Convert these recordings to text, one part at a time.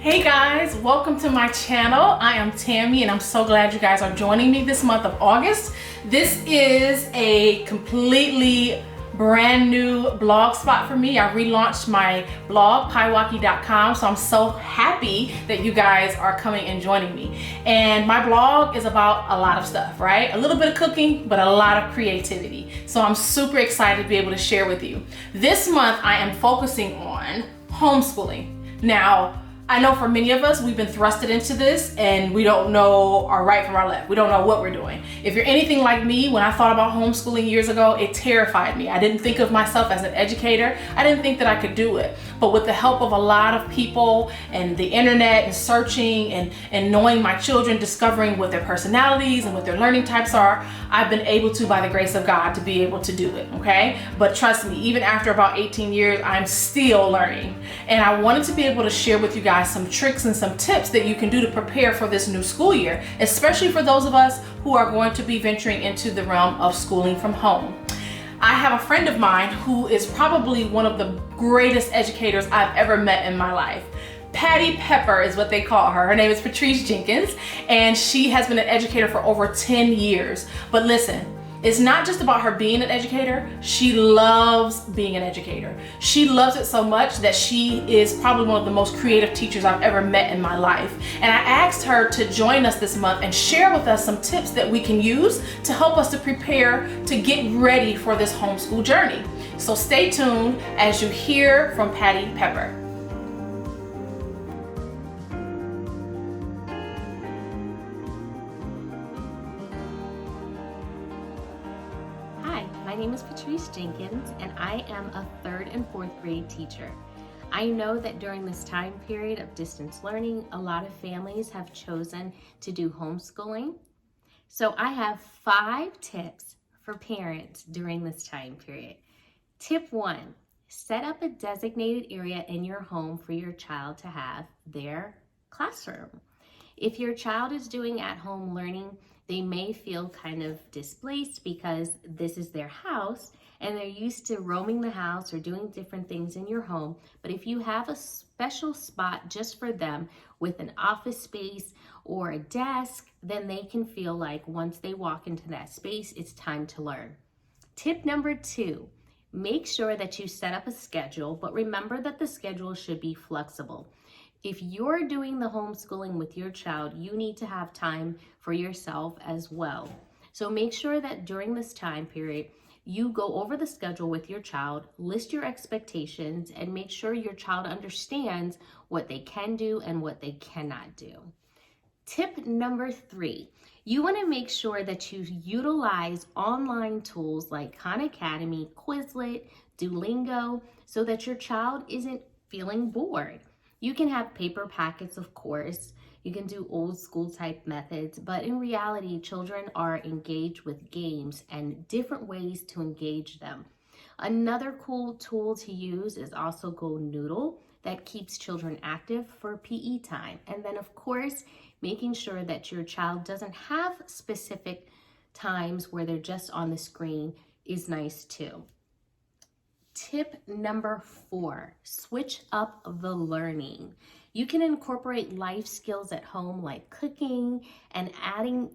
Hey guys, welcome to my channel. I am Tammy and I'm so glad you guys are joining me this month of August. This is a completely brand new blog spot for me. I relaunched my blog, piewalkie.com, so I'm so happy that you guys are coming and joining me. And my blog is about a lot of stuff, right? A little bit of cooking, but a lot of creativity. So I'm super excited to be able to share with you. This month I am focusing on homeschooling. Now, I know for many of us, we've been thrusted into this and we don't know our right from our left. We don't know what we're doing. If you're anything like me, when I thought about homeschooling years ago, it terrified me. I didn't think of myself as an educator. I didn't think that I could do it. But with the help of a lot of people and the internet and searching and knowing my children, discovering what their personalities and what their learning types are, I've been able to, by the grace of God, to be able to do it, okay? But trust me, even after about 18 years, I'm still learning. And I wanted to be able to share with you guys some tricks and some tips that you can do to prepare for this new school year, especially for those of us who are going to be venturing into the realm of schooling from home. I have a friend of mine who is probably one of the greatest educators I've ever met in my life. Patty Pepper is what they call her. Her name is Patrice Jenkins, and she has been an educator for over 10 years. But listen, it's not just about her being an educator. She loves being an educator. She loves it so much that she is probably one of the most creative teachers I've ever met in my life. And I asked her to join us this month and share with us some tips that we can use to help us to prepare to get ready for this homeschool journey. So stay tuned as you hear from Patty Pepper. My name is Patrice Jenkins, and I am a 3rd and 4th grade teacher. I know that during this time period of distance learning, a lot of families have chosen to do homeschooling. So I have 5 tips for parents during this time period. Tip 1, set up a designated area in your home for your child to have their classroom. If your child is doing at-home learning, they may feel kind of displaced because this is their house and they're used to roaming the house or doing different things in your home. But if you have a special spot just for them with an office space or a desk, then they can feel like once they walk into that space, it's time to learn. Tip number 2, make sure that you set up a schedule, but remember that the schedule should be flexible. If you're doing the homeschooling with your child, you need to have time for yourself as well. So make sure that during this time period, you go over the schedule with your child, list your expectations, and make sure your child understands what they can do and what they cannot do. Tip number 3, you want to make sure that you utilize online tools like Khan Academy, Quizlet, Duolingo, so that your child isn't feeling bored. You can have paper packets, of course. You can do old school type methods, but in reality, children are engaged with games and different ways to engage them. Another cool tool to use is also Go Noodle that keeps children active for PE time. And then of course, making sure that your child doesn't have specific times where they're just on the screen is nice too. Tip number 4, switch up the learning. You can incorporate life skills at home like cooking and adding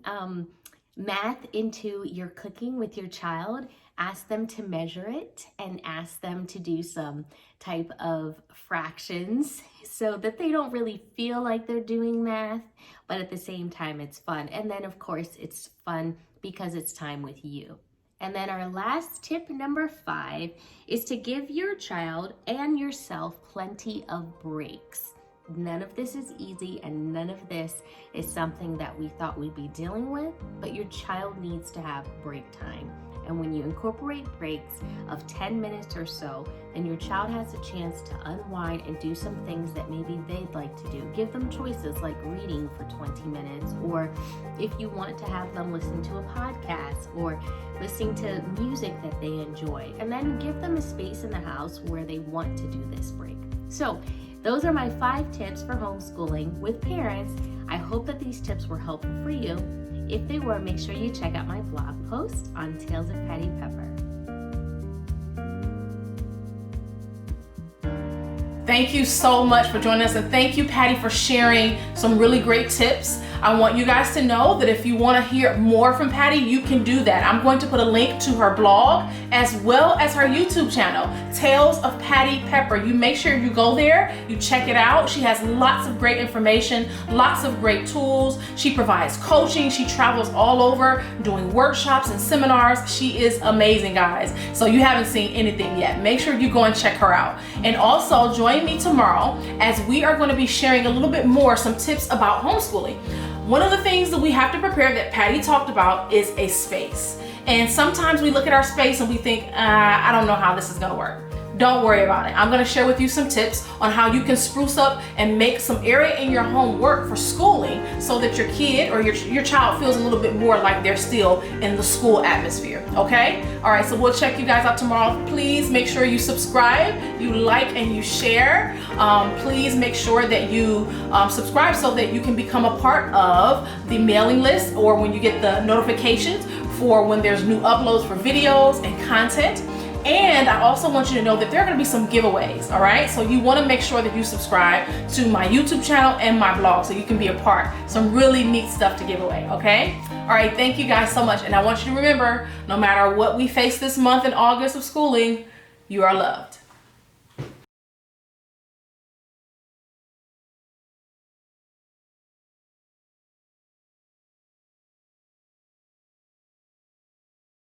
math into your cooking with your child. Ask them to measure it and ask them to do some type of fractions so that they don't really feel like they're doing math, but at the same time it's fun. And then of course it's fun because it's time with you. And then our last tip, number 5, is to give your child and yourself plenty of breaks. None of this is easy and none of this is something that we thought we'd be dealing with, but your child needs to have break time. And when you incorporate breaks of 10 minutes or so, then your child has a chance to unwind and do some things that maybe they'd like to do. Give them choices like reading for 20 minutes, or if you want to have them listen to a podcast or listening to music that they enjoy, and then give them a space in the house where they want to do this break. So those are my 5 tips for homeschooling with parents. I hope that these tips were helpful for you. If they were, make sure you check out my blog post on Tales of Patty Pepper. Thank you so much for joining us, and thank you, Patty, for sharing some really great tips. I want you guys to know that if you want to hear more from Patty, you can do that. I'm going to put a link to her blog as well as her YouTube channel, Tales of Patty Pepper. You make sure you go there, you check it out. She has lots of great information, lots of great tools. She provides coaching. She travels all over doing workshops and seminars. She is amazing, guys. So you haven't seen anything yet. Make sure you go and check her out. And also join me tomorrow as we are going to be sharing a little bit more, some tips about homeschooling. One of the things that we have to prepare that Patty talked about is a space. And sometimes we look at our space and we think, I don't know how this is gonna work. Don't worry about it. I'm gonna share with you some tips on how you can spruce up and make some area in your home work for schooling so that your kid or your child feels a little bit more like they're still in the school atmosphere, okay? All right, so we'll check you guys out tomorrow. Please make sure you subscribe, you like, and you share. Please make sure that you subscribe so that you can become a part of the mailing list, or when you get the notifications for when there's new uploads for videos and content. And I also want you to know that there are going to be some giveaways, all right? So you want to make sure that you subscribe to my YouTube channel and my blog so you can be a part. Some really neat stuff to give away, okay? All right, thank you guys so much. And I want you to remember, no matter what we face this month in August of schooling, you are loved.